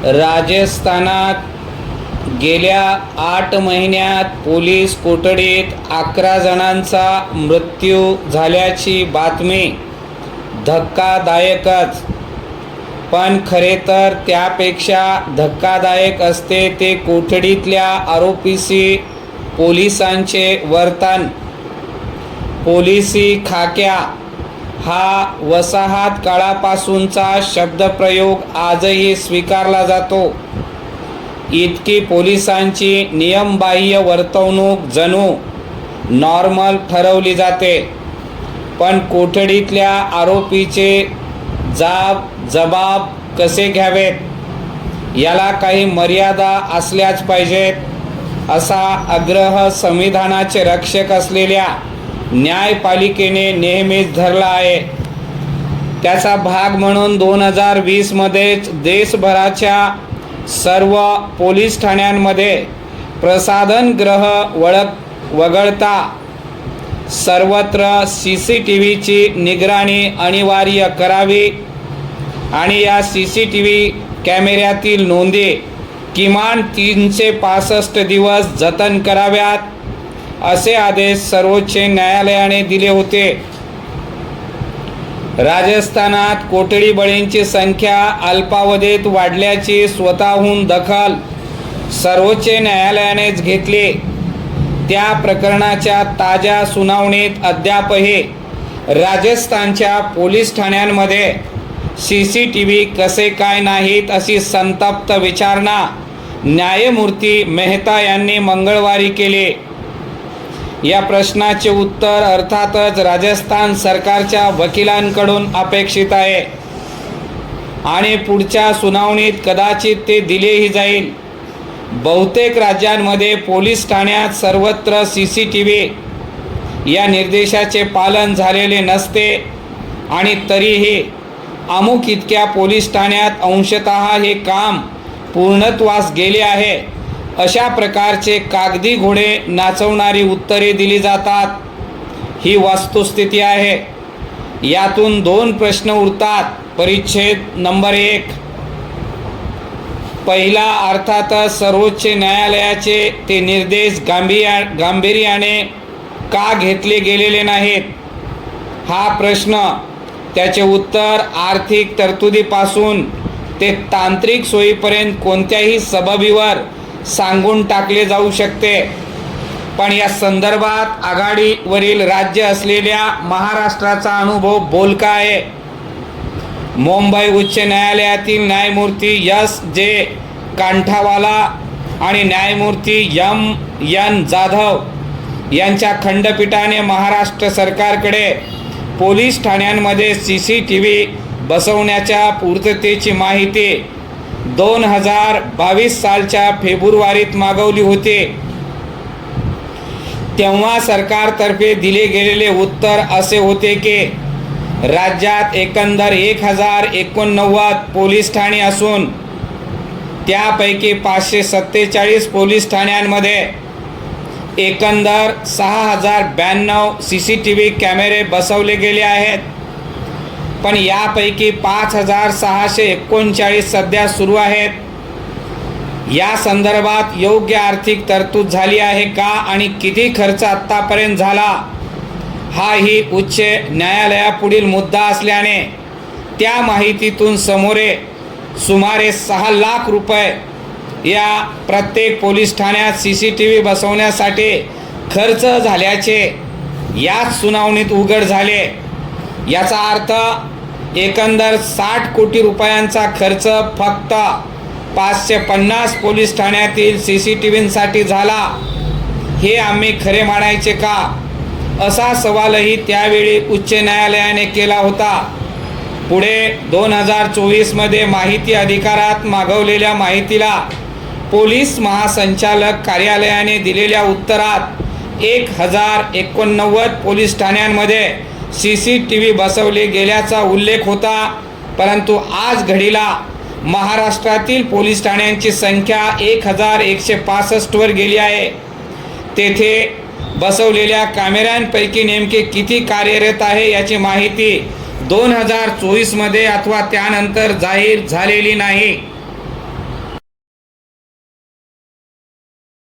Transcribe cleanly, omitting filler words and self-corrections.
राजस्थानात गेल्या 8 महिन्यात पोलीस कोठडीत 11 जणांचा मृत्यू झाल्याची बातमी धक्कादायकच, पण खरे तर त्यापेक्षा धक्कादायक असते ते कोठडीतल्या आरोपीशी पोलिसांचे वर्तन. पोलिसी खाक्या हा वसाहत काळापासूनचा शब्दप्रयोग आजही स्वीकारला जातो. इतकी पोलिसांची नियमबाह्य वर्तवणूक जणू नॉर्मल ठरवली जाते. पण कोठडीतल्या आरोपीचे जबाब कसे घ्यावेत याला काही मर्यादा असल्याच पाहिजेत, असा आग्रह संविधानाचे रक्षक असलेल्या न्यायपालिकेने नेहमीच धरला आहे. त्याचा भाग म्हणून 2020 मध्येच देशभराच्या सर्व पोलीस ठाण्यांमध्ये प्रसाधनगृह वगळता सर्वत्र CCTVची निगराणी अनिवार्य करावी आणि या CCTV कॅमेऱ्यातील नोंदी किमान 365 दिवस जतन कराव्यात, असे आदेश सर्वोच्च न्यायालयाने दिले होते. राजस्थानात कोठडी बळींची संख्या अल्पावधीत वाढल्याची स्वतःहून दखल सर्वोच्च न्यायालयानेच घेतली. त्या प्रकरणाच्या ताज्या सुनावणीत अद्यापही राजस्थानच्या पोलीस ठाण्यांमध्ये CCTV कसे काय नाहीत अशी संतप्त विचारणा न्यायमूर्ती मेहता यांनी मंगळवारी केली. या प्रश्नाचे उत्तर अर्थातच राजस्थान सरकारच्या वकिलांकडून अपेक्षित आहे आणि पुढच्या सुनावणीत कदाचित ते दिलेही जाईल. बहुतेक राज्यांमध्ये पोलीस ठाण्यात सर्वत्र CCTV या निर्देशाचे पालन झालेले नसते आणि तरीही अमुक इतक्या पोलीस ठाण्यात अंशतः हे काम पूर्णत्वास गेले आहे, अशा प्रकारचे कागदी घोडे नाचवणारी उत्तरे दिली जातात. ही वस्तुस्थिती आहे. यातून 2 प्रश्न उरतात. परिच्छेद नंबर 1. पहिला, अर्थातच सर्वोच्च न्यायालयाचे ते निर्देश गांभीर्याने का घेतले गेलेले नाहीत हा प्रश्न. त्याचे उत्तर आर्थिक तरतुदीपासून ते तांत्रिक सोयीपर्यंत कोणत्याही सबबीवर सांगून टाकले जाऊ शकते. पण या संदर्भात आघाडीवरील राज्य असलेल्या महाराष्ट्राचा अनुभव बोलका आहे. मुंबई उच्च न्यायालयातील न्यायमूर्ती S.J. कांठावाला आणि न्यायमूर्ती M.N. जाधव यांच्या खंडपीठाने महाराष्ट्र सरकारकडे पोलीस ठाण्यांमध्ये CCTV बसवण्याच्या पूर्ततेची माहिती 2022 सालच्या फेब्रुवारीत मागवली होती. तेव्हा सरकारतर्फे दिले गेलेले उत्तर असे होते की राज्यात एकंदर 1089 पोलीस ठाणे असून त्यापैकी 547 पोलीस ठाण्यांमध्ये एकंदर 6092 CCTV कॅमेरे बसवले गेले आहेत. पण यापैकी 5639 सध्या सुरू आहेत. या संदर्भात योग्य आर्थिक तरतूद झाली आहे का आणि किती खर्च आत्तापर्यंत झाला हाही उच्च न्यायालयापुढील मुद्दा असल्याने त्या माहितीतून सुमारे 6 लाख रुपये या प्रत्येक पोलीस ठाण्यात CCTV बसवण्यासाठी खर्च झाल्याचे याच सुनावणीत उघड झाले. याचा अर्थ एकंदर 60 कोटी रुपयांचा खर्च फक्त 550 पोलीस ठाण्यातील CCTVसाठी झाला. हे आम्ही खरे मानायचे का, असा सवालही त्यावेळी उच्च न्यायालयाने केला होता. पुढे 2024 मध्ये माहिती अधिकारात मागवलेल्या माहितीला पोलीस महासंचालक कार्यालयाने दिलेल्या उत्तरात 1089 पोलीस ठाण्यांमध्ये CCTV बसवले गेल्याचा उल्लेख होता. परंतु आज घडीला महाराष्ट्रातील पोलीस ठाण्यांची संख्या 1165 वर गेली आहे. तेथे बसवलेल्या कॅमेऱ्यांपैकी नेमके किती कार्यरत आहे याची माहिती 2024 मध्ये अथवा त्यानंतर जाहीर झालेली नाही.